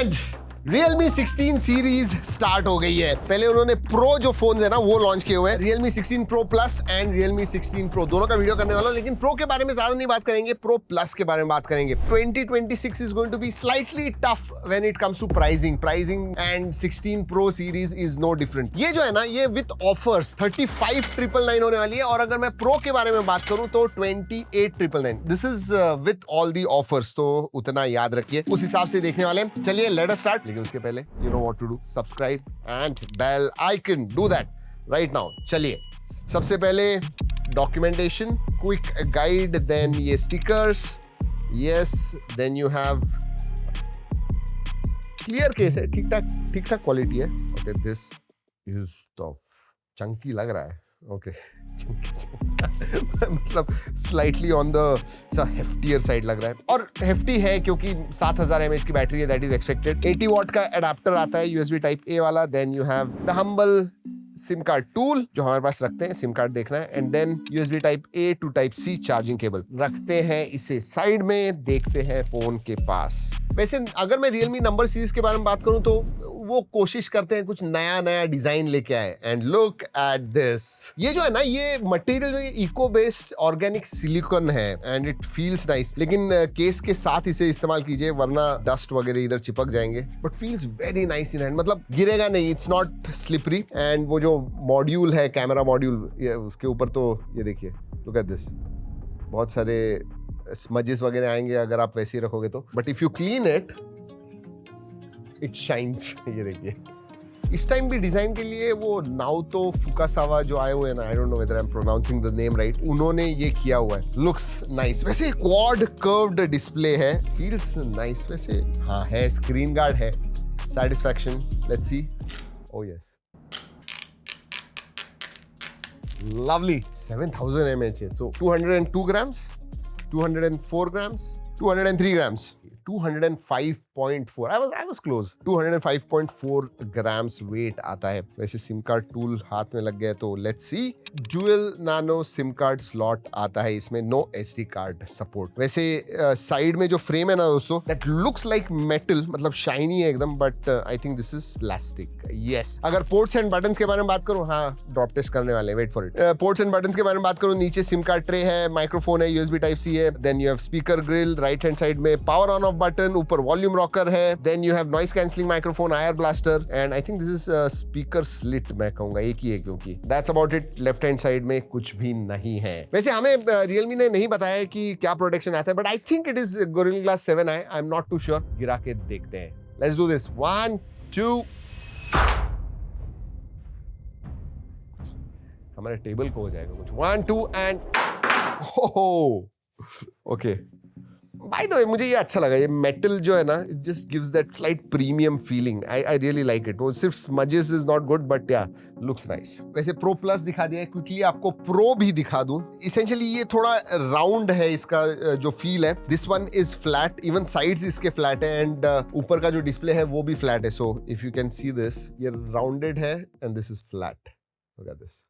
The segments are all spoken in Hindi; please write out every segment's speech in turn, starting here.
एंड Realme 16 सीरीज स्टार्ट हो गई है। पहले उन्होंने प्रो जो फोन है ना वो लॉन्च किए हुए हैं, Realme 16 Pro Plus and Realme 16 Pro, दोनों का वीडियो करने वाला हूं। लेकिन प्रो के बारे में ज्यादा नहीं बात करेंगे, प्रो प्लस के बारे में बात करेंगे। 2026 is going to be slightly tough when it comes to pricing and 16 Pro series is no different. ये जो है ना ये विद ऑफर्स 35,999 होने वाली है, और अगर मैं प्रो के बारे में बात करूं तो 28,999। This is with all the offers, तो उतना याद रखिए, उस हिसाब से देखने वाले हैं। चलिए लेट अस स्टार्ट। लेकिन उसके पहले you know what to do, subscribe and bell icon, do that right now. चलिए सबसे पहले डॉक्यूमेंटेशन, क्विक गाइड, देन ये stickers, yes, then you have clear case है, ठीक ठाक क्वालिटी है। Okay, this is the chunky लग रहा है। ओके मतलब slightly on the heftier side लग रहा है, और हेफ्टी है क्योंकि 7000 mAh की बैटरी है, दैट इज एक्सपेक्टेड। 80 वॉट का एडाप्टर आता है USB टाइप A वाला। Then you have the humble SIM card tool जो हमारे पास रखते हैं, सिम कार्ड देखना है, and then USB type A to type C charging cable रखते हैं इसे साइड में। देखते हैं फोन के पास। वैसे अगर मैं Realme नंबर सीरीज के बारे में बात करूं तो वो कोशिश करते हैं कुछ नया डिजाइन लेके आए, एंड लुक एट दिस। ये जो है ना ये मटेरियल जो ये इको बेस्ड ऑर्गेनिक सिलिकॉन है एंड इट फील्स नाइस, लेकिन केस के साथ इसे इस्तेमाल कीजिए वरना डस्ट वगैरह इधर चिपक जाएंगे, but feels very nice in hand, मतलब गिरेगा नहीं, इट्स नॉट स्लिपरी। एंड वो जो मॉड्यूल है, कैमरा मॉड्यूल, उसके ऊपर तो ये देखिए, लुक एट दिस, बहुत सारे स्मजेस वगैरह आएंगे अगर आप वैसे ही रखोगे तो, but if you clean it shines. ये देखिए, इस टाइम भी डिजाइन के लिए वो नाओतो फुकासावा जो आए हुए हैं ना, आई don't know whether I am pronouncing the name right, उन्होंने ये किया हुआ है, लुक्स नाइस। वैसे क्वाड कर्व्ड डिस्प्ले है, फील्स नाइस। वैसे हाँ है, स्क्रीन गार्ड है, satisfaction, let's see. Oh yes, lovely, 7000 mAh, so 202 grams, 204 grams, 203 grams, 205.4, I was close, 205.4 grams weight आता है। वैसे सिम कार्ड टूल हाथ में लग गया तो लेट्स सी। ड्यूअल नानो सिम कार्ड स्लॉट आता है इसमें, नो SD कार्ड सपोर्ट। वैसे साइड में जो फ्रेम है ना दोस्तों, दैट लुक्स लाइक मेटल, मतलब शाइनी है एकदम, but I think this is plastic. Yes, अगर पोर्ट्स एंड बटन्स के बारे में बात करूं, हाँ ड्रॉप टेस्ट करने वाले, wait for it. Ports and buttons के बारे में बात करूं, नीचे सिम कार्ड ट्रे है, माइक्रोफोन है, USB टाइप C है, then you have speaker grill, right hand side में पावर ऑन बटन, ऊपर वॉल्यूम रॉकर है, then you have noise cancelling microphone, IR blaster, and I think this is speaker slit, मैं कहूंगा एक ही है क्योंकि that's about it. Left hand side में कुछ भी नहीं है। वैसे हमें Realme ने नहीं बताया कि क्या प्रोटेक्शन आता है, but I think it is Gorilla Glass 7i, I am not too sure. गिरा के देखते हैं, लेट्स डू दिस, 1 2। हमारे टेबल को हो जाएगा कुछ, 1 2 and okay. By the way मुझे ये अच्छा लगा, ये मेटल जो है ना, it just gives that slight premium feeling, I really like it. वो सिर्फ smudges is not good, but या लुक्स नाइस। वैसे प्रो प्लस दिखा दिया है, क्विकली आपको प्रो भी दिखा दूं। इसेंशियली ये थोड़ा राउंड है, इसका जो फील है। This one is flat, even sides इसके फ्लैट है, एंड ऊपर का जो डिस्प्ले है वो भी फ्लैट है। So if you can see this, ये राउंडेड है and this is flat. Look at this.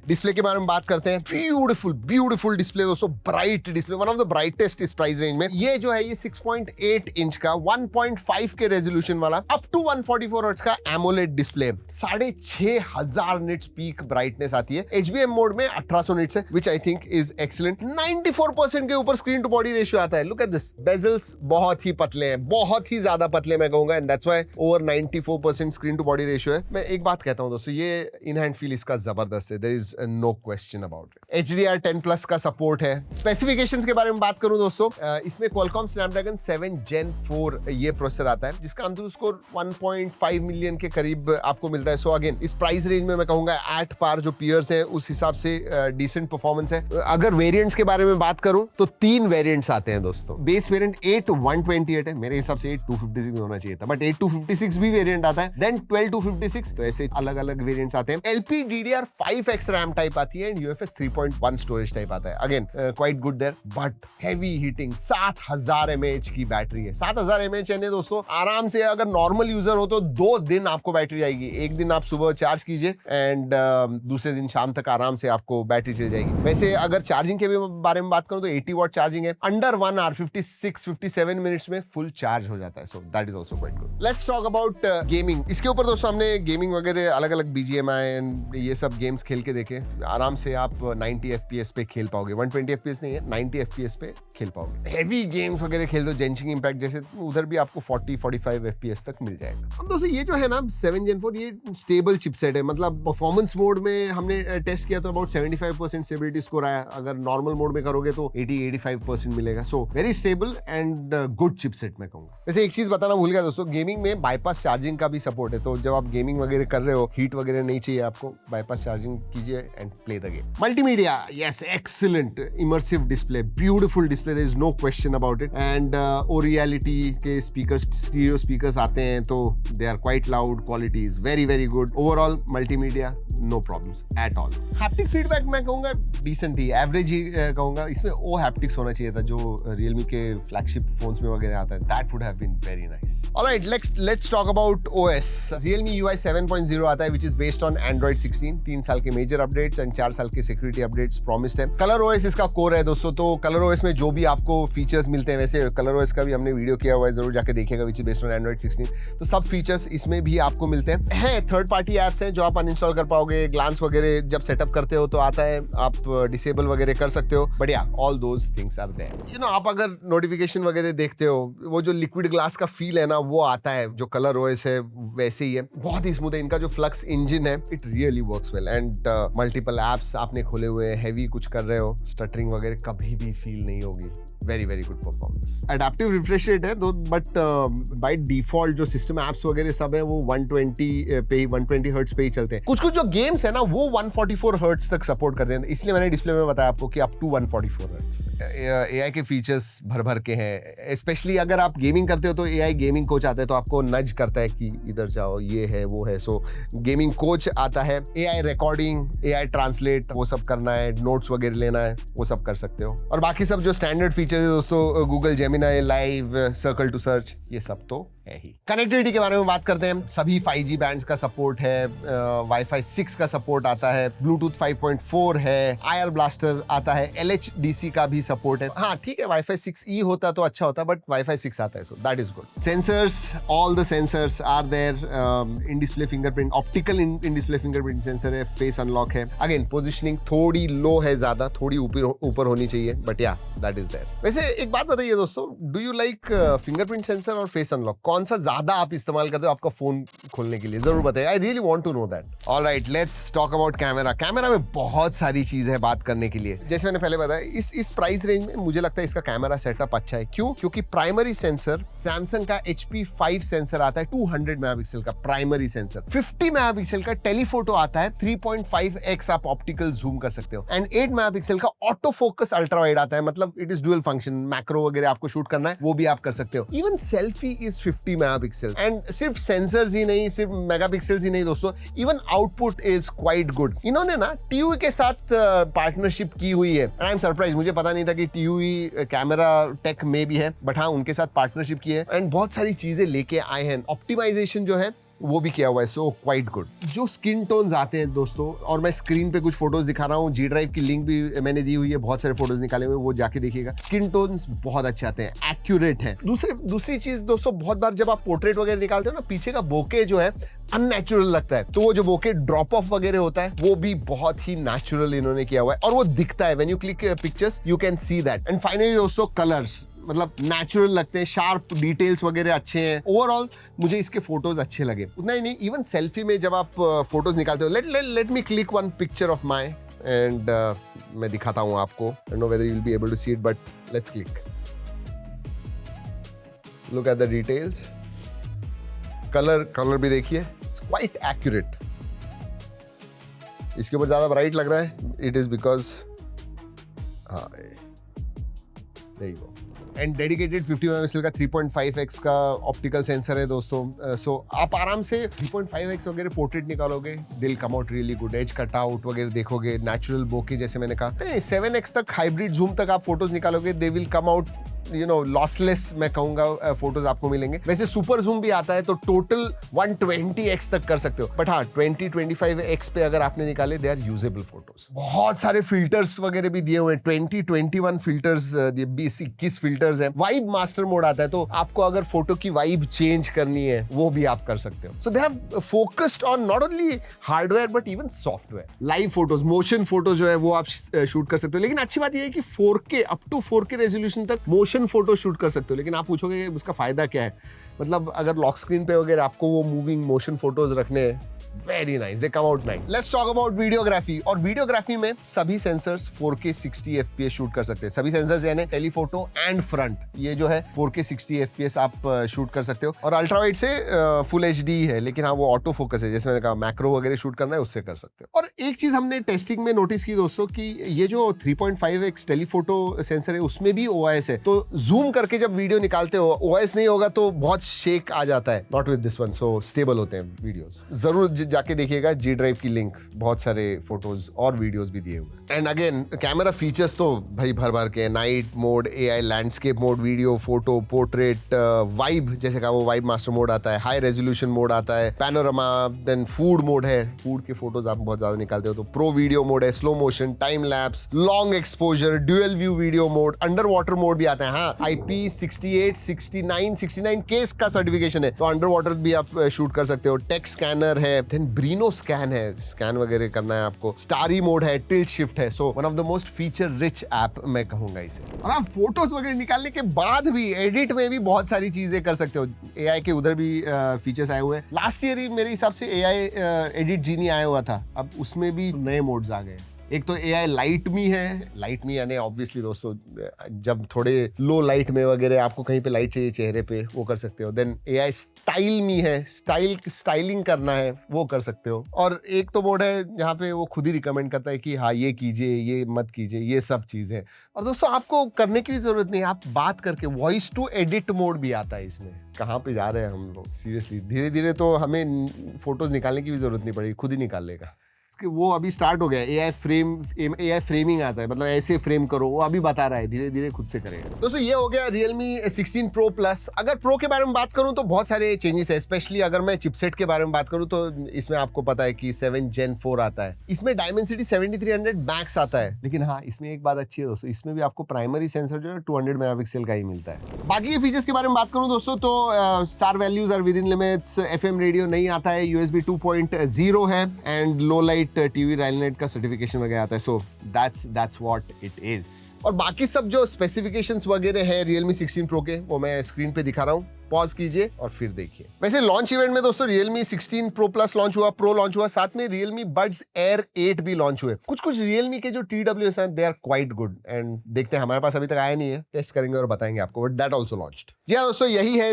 Display के बारे में बात करते हैं, ब्यूटीफुल डिस्प्ले दोस्तों, bright display, one of the brightest इस प्राइस रेंज में। ये जो है ये 6.8 इंच का 1.5 के रेजोल्यूशन वाला अप टू 144 हर्ट्ज का AMOLED display, 6500 nits peak brightness आती है। HBM मोड में 1800 निट्स है, विच आई थिंक इज एक्सीलेंट। 94% के ऊपर स्क्रीन टू बॉडी रेशियो आता है। लुक एट दिस, बेजल्स बहुत ही पतले हैं, बहुत ही ज्यादा पतले मैं कहूंगा, and that's why over 94% screen to body ratio है। मैं एक बात कहता हूं दोस्तों, ये इन हैंड फील इसका जबरदस्त है, there is no question about it. HDR 10 plus का सपोर्ट है। स्पेसिफिकेशंस के बारे में बात करूं दोस्तों, इसमें Qualcomm Snapdragon 7 Gen 4 ये प्रोसेसर आता है, जिसका अंतुल स्कोर 1.5 मिलियन के करीब आपको मिलता है। सो अगेन इस प्राइस रेंज में मैं कहूंगा एट पार जो पीयर्स हैं उस हिसाब से डिसेंट परफॉर्मेंस है। अगर वेरिएंट्स के बारे में बात करूं तो 3 वेरिएंट्स आते हैं दोस्तों। बेस वेरिएंट 8128 है, मेरे हिसाब से 8256 होना चाहिए था, बट 8256 भी वेरिएंट आता है। देन 12256, तो ऐसे अलग अलग वेरिएंट्स आते हैं। LPDDR5X RAM रैम टाइप आती है एंड UFS 3.1 स्टोरेज टाइप आता है। Again quite good there, but heavy heating, 7000 mAh की बैटरी है। 7000 mAh यानी दोस्तों आराम से अगर नॉर्मल यूजर हो तो 2 दिन आपको बैटरी आएगी। एक दिन आप सुबह चार्ज कीजिए एंड दूसरे दिन शाम तक आराम से आपको बैटरी चल जाएगी। वैसे अगर चार्जिंग के भी बारे में बात करूं तो 80 वॉट चार्जिंग है, अंडर 1 आवर 56-57 मिनट्स में फुल चार्ज हो जाता है। So that is also quite good. Let's talk about gaming. इसके ऊपर दोस्तों हमने गेमिंग वगैरह अलग अलग BGMI एंड ये सब गेम्स खेल के देखे। आराम से आप 90 FPS पे खेल पाओगे, 120 FPS नहीं है, 90 FPS पे खेल पाओगे। हेवी गेम्स वगैरह खेल दो, जेंशिंग इम्पैक्ट जैसे, उधर भी आपको 40-45 FPS तक मिल जाएगा। अब दोस्तों ये जो है ना 7 Gen 4 ये स्टेबल चिपसेट है, मतलब परफॉर्मेंस मोड में हमने टेस्ट किया तो अबाउट 75% स्टेबिलिटी स्कोर आया। अगर नॉर्मल मोड में करोगे तो 80-85% मिलेगा। So very stable and good chipset मैं कहूंगा। वैसे एक चीज बताना भूल गया दोस्तों, गेमिंग में बाईपास चार्जिंग का भी सपोर्ट है। तो जब आप गेमिंग वगैरह कर रहे हो, हीट वगैरह नहीं चाहिए आपको, बाईपास चार्जिंग कीजिए and play the game. Multimedia, yes, excellent immersive display, beautiful display, there is no question about it. And O reality के स्पीकर्स, स्टीरियो स्पीकर्स आते हैं तो they are quite loud, quality is very very good. Overall multimedia no problems at all. Haptic feedback मैं कहूंगा डिसेंट ही, एवरेज ही कहूंगा। इसमें ओ हैप्टिक्स होना चाहिए था जो Realme के फ्लैगशिप फोन्स में वगैरह आता है, that would have been very nice. Alright, let's talk about OS। Realme UI 7.0 आता है, which is based on Android 16। 3 साल के मेजर अपडेट्स एंड 4 साल के सिक्योरिटी अपडेट्स प्रॉमिस्ड है। कलर OS इसका कोर है दोस्तों। तो कलर OS में जो भी आपको फीचर्स मिलते हैं, वैसे कलर OS का भी हमने वीडियो किया हुआ है, जरूर जाके देखिएगा, विच इज बेस्ड ऑन Android 16। तो सब फीचर्स इसमें भी आपको मिलते हैं। थर्ड पार्टी एप्स हैं जो आप अनइंस्टॉल कर पाओगे। ग्लांस वगैरह जब सेटअप करते हो तो आता है, आप डिसेबल वगैरह कर सकते हो, but yeah all those things are there. You know, आप अगर नोटिफिकेशन वगैरह देखते हो, वो जो लिक्विड ग्लास का फील है ना, वो आता है। जो कलर OS है वैसे ही है, बहुत ही स्मूथ है। इनका जो फ्लक्स इंजन है, it really works well. And multiple apps आपने खोले हुए हैं, हैवी कुछ कर रहे हो, स्टटरिंग वगैरह कभी भी फील नहीं होगी। Very very good performance. Adaptive refresh rate है दो, बट बाय डिफॉल्ट जो सिस्टम एप्स वगैरह सब है वो 120 हर्ट्ज पे ही चलते हैं। कुछ जो गेम्स है ना वो 144 हर्ट्ज तक सपोर्ट करते हैं, इसलिए मैंने डिस्प्ले में बताया आपको कि अप टू 144 हर्ट्ज। AI के फीचर्स भर के हैं, स्पेशली अगर आप गेमिंग करते हो तो AI गेमिंग कोच आता है, तो आपको नज करता है कि इधर जाओ, ये है वो है। सो गेमिंग कोच आता है, AI रिकॉर्डिंग, AI ट्रांसलेट, वो सब करना है, नोट्स वगैरह लेना है, वो सब कर सकते हो। और बाकी सब जो स्टैंडर्ड फीचर्स है दोस्तों, Google Gemini Live, Circle to Search, ये सब तो है ही। कनेक्टिविटी के बारे में बात करते हैं, सभी 5G बैंड्स का सपोर्ट है, Wi-Fi 6 का सपोर्ट आता है, Bluetooth 5.4 है, IR ब्लास्टर आता है, LHDC का भी सपोर्ट है। हाँ ठीक है, Wi-Fi 6E होता तो अच्छा होता, बट Wi-Fi 6 आता है, so that is good. Sensors, all the sensors are there. In display fingerprint, optical in display fingerprint sensor है, फेस अनलॉक है। अगेन पोजिशनिंग थोड़ी लो है, ज्यादा थोड़ी ऊपर होनी चाहिए, बट या दैट इज देयर। वैसे एक बात बताइए दोस्तों, do you like fingerprint sensor और फेस अनलॉक? कौन सा ज्यादा आप इस्तेमाल करते हो आपका फोन खोलने के लिए? जरूर बताइए, I really want to know that. Alright, let's talk about camera. Camera में बहुत सारी चीजें हैं बात करने के लिए। जैसे मैंने पहले बताया, इस प्राइस रेंज में मुझे लगता है इसका कैमरा सेटअप अच्छा है। क्यों? क्योंकि प्राइमरी सेंसर सैमसंग का HP5 सेंसर आता है, 200 मेगापिक्सल का प्राइमरी सेंसर। 50 मेगापिक्सल का टेलीफोटो आता है, 3.5x आप ऑप्टिकल जूम कर सकते हो। एंड 8 मेगापिक्सल का ऑटो फोकस अल्ट्रा वाइड आता है, मतलब it is dual function. Macro वगैरह आपको शूट करना है वो भी आप कर सकते हो। Even selfie is 50 megapixel. And सिर्फ सेंसर्स ही नहीं, सिर्फ मेगापिक्सल्स ही नहीं दोस्तों, even output is quite good. इन्होंने ना TUI के साथ पार्टनरशिप की हुई है। आई एम सरप्राइज, मुझे पता नहीं था कि TUI कैमरा टेक में भी है, बट हाँ उनके साथ पार्टनरशिप की है एंड बहुत सारी चीजें लेके आए हैं। ऑप्टिमाइजेशन जो है वो भी किया हुआ है, सो क्वाइट गुड। जो स्किन टोन्स आते हैं दोस्तों, और मैं स्क्रीन पे कुछ फोटोज दिखा रहा हूँ, G ड्राइव की लिंक भी मैंने दी हुई है, बहुत सारे फोटोज निकाले हुए, वो जाके देखिएगा। स्किन टोन्स बहुत अच्छे आते हैं, एक्यूरेट है। दूसरी चीज दोस्तों, बहुत बार जब आप पोर्ट्रेट वगैरह निकालते हो ना, पीछे का बोके जो है अननेचुरल लगता है, तो वो जो बोके ड्रॉप ऑफ वगैरह होता है वो भी बहुत ही नेचुरल इन्होंने किया हुआ है, और वो दिखता है। When you click pictures you can see that. And finally दोस्तों, कलर्स मतलब नेचुरल लगते हैं, शार्प डिटेल्स वगैरह अच्छे हैं। ओवरऑल मुझे इसके फोटोज अच्छे लगे। उतना ही नहीं, इवन सेल्फी में जब आप फोटोज निकालते हो, let me click one picture of my and मैं दिखाता हूँ आपको। I don't know whether you will be able to see it, but let's click. Look at the details, colour भी देखिए, इट्स क्वाइट एक्यूरेट। इसके ऊपर ज्यादा ब्राइट लग रहा है, इट इज बिकॉज हाँ there you go. And dedicated 50 megapixel का 3.5x का ऑप्टिकल सेंसर है दोस्तों। सो आप आराम से 3.5x वगैरह पोर्ट्रेट निकालोगे, will come out really good, edge cut out वगैरह देखोगे, नेचुरल बोके जैसे मैंने कहा। 7x तक हाइब्रिड जूम तक आप फोटोज निकालोगे, they will come out lossless मैं कहूंगा फोटोज आपको मिलेंगे। वैसे सुपर जूम भी आता है तो टोटल 120x तक कर सकते हो, बट हाँ 20-25x पे अगर आपने निकाले दे आर यूजेबल फोटोज। बहुत सारे फिल्टर्स वगैरह भी दिए हुए हैं, 20-21 फिल्टर्स, 20-21 फिल्टर्स हैं। वाइब मास्टर मोड आता है, तो आपको अगर फोटो की वाइब चेंज करनी है वो भी आप कर सकते हो। So they have focused on not only hardware but even software. Live photos, motion photos जो है वो आप शूट कर सकते हो, लेकिन अच्छी बात यह है कि 4K up to 4K resolution तक मोशन फोटो शूट कर सकते हो। लेकिन आप पूछोगे उसका फायदा क्या है, मतलब अगर लॉक स्क्रीन पे वगैरह आपको वो मूविंग मोशन फोटोज रखने हैं, very nice, they come out nice. Let's talk about videography. और वीडियोग्राफी में सभी सेंसर्स 4K 60 FPS शूट कर सकते हैं। सभी सेंसर्स यानी टेलीफोटो एंड फ्रंट, ये जो है 4K 60 FPS आप शूट कर सकते हो। और अल्ट्रा वाइड से फुल HD है, लेकिन हाँ वो ऑटो फोकस है, जैसे मैंने कहा मैक्रो वगैरह शूट करना है उससे कर सकते हो। और एक चीज हमने टेस्टिंग में नोटिस की दोस्तों कि ये जो 3.5x टेलीफोटो सेंसर है उसमें भी OIS है, तो जूम करके जब वीडियो निकालते हो OIS नहीं होगा तो बहुत शेक आ जाता है। Not with this one, so stable होते हैं वीडियोस। जरूर जाके देखिएगा G ड्राइव की लिंक, बहुत सारे फोटोज और वीडियोस भी दिए हुए। एंड अगेन कैमरा फीचर्स तो भाई भर भर के, night mode, AI landscape mode, video, photo, portrait, vibe जैसे कहा वो वाइब मास्टर मोड आता है, हाई रेजोल्यूशन मोड आता है, पैनोरामा, देन फूड मोड है, फूड के फोटोज आप बहुत ज्यादा निकालते हो तो प्रो वीडियो मोड है, slow motion, time lapse, long exposure, dual view video mode, under water mode भी आता है। हाँ IP68, 69 केस का सर्टिफिकेशन है, तो अंडर वाटर भी आप शूट कर सकते हो। टेक्स्ट स्कैनर है, देन ब्रीनो स्कैन है, स्कैन वगैरह करना है आपको, स्टारी मोड है, टिल्ट शिफ्ट है। So one of the most feature rich app मैं कहूंगा इसे। और आप फोटोज वगैरह निकालने के बाद भी एडिट में भी बहुत सारी चीजें कर सकते हो। AI के उधर भी फीचर्स आए हुए हैं। लास्ट ईयर ही मेरे हिसाब से AI एडिट जीनी आया हुआ था, अब उसमें भी नए मोड्स आ गए। एक तो AI लाइट मी है, लाइट मी यानी ऑब्वियसली दोस्तों जब थोड़े लो लाइट में वगैरह आपको कहीं पे लाइट चाहिए चेहरे पे, वो कर सकते हो। देन AI स्टाइल मी है, स्टाइलिंग करना है वो कर सकते हो। और एक तो मोड है जहाँ पे वो खुद ही रिकमेंड करता है कि हाँ ये कीजिए, ये मत कीजिए, ये सब चीजें। और दोस्तों आपको करने की भी जरूरत नहीं है, आप बात करके वॉइस टू एडिट मोड भी आता है इसमें। कहाँ पे जा रहे हैं हम लोग सीरियसली, धीरे धीरे तो हमें फोटोज निकालने की भी जरूरत नहीं पड़ेगी, खुद ही निकाल लेगा। वो अभी स्टार्ट हो गया, AI फ्रेमिंग आता है, मतलब ऐसे फ्रेम करो, वो अभी बता रहा है, धीरे धीरे खुद से करेगा। दोस्तों ये हो गया Realme 16 Pro Plus। अगर प्रो के बारे में बात करूं तो बहुत सारे चेंजेस है, स्पेशली अगर मैं चिपसेट के बारे में बात करूं तो इसमें आपको पता है कि 7 Gen 4 आता है, इसमें Dimensity 7300 Max आता है। लेकिन हाँ इसमें एक बात अच्छी है दोस्तों, इसमें भी आपको प्राइमरी सेंसर जो है 200 मेगापिक्सल का ही मिलता है। बाकी के फीचर्स के बारे में बात करूं दोस्तों तो SAR values are within limits, FM radio नहीं आता है, USB 2.0 है, and low light TV Ralnet का सर्टिफिकेशन वगैरह आता है। So that's what it is. और बाकी सब जो स्पेसिफिकेशंस वगैरह है Realme 16 Pro के, वो मैं स्क्रीन पे दिखा रहा हूँ, पॉज कीजिए और फिर देखिए। वैसे लॉन्च इवेंट में दोस्तों Realme 16 Pro Plus लॉन्च हुआ, Pro लॉन्च हुआ, साथ में Realme Buds Air 8 भी लॉन्च हुए। कुछ Realme के जो TWS हैं they are quite good, and देखते हैं, हमारे पास अभी तक आया नहीं है, टेस्ट करेंगे और बताएंगे आपको, बट दैट आल्सो लॉन्च्ड। जी हाँ दोस्तों, यही है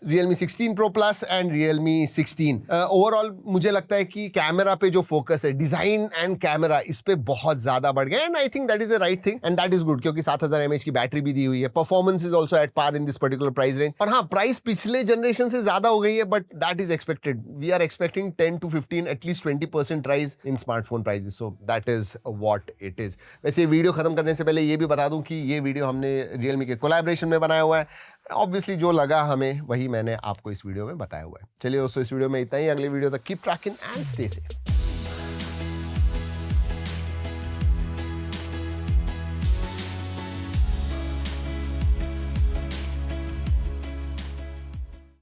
Realme 16 Pro Plus and Realme 16। Overall मुझे लगता है कि कैमरा पे जो फोकस है, डिजाइन एंड कैमरा, इस पे बहुत ज्यादा बढ़ गया, and I think that is the right thing and that is good, क्योंकि 7000 mAh की बैटरी भी दी हुई है। Performance is also at par in this particular price range. और हाँ प्राइस पिछले जनरेशन से ज्यादा हो गई है, but that is expected. We are expecting 10 to 15 at least 20% rise in smartphone prices, so that is what it is. वैसे वीडियो खत्म करने से पहले ये भी बता दूं कि ये वीडियो हमने Realme के कोलैबोरेशन में बनाया हुआ है। ऑब्वियसली जो लगा हमें वही मैंने आपको इस वीडियो में बताया हुआ है। चलिए दोस्तों इस वीडियो में इतना ही, अगले वीडियो तक keep trekking and stay safe.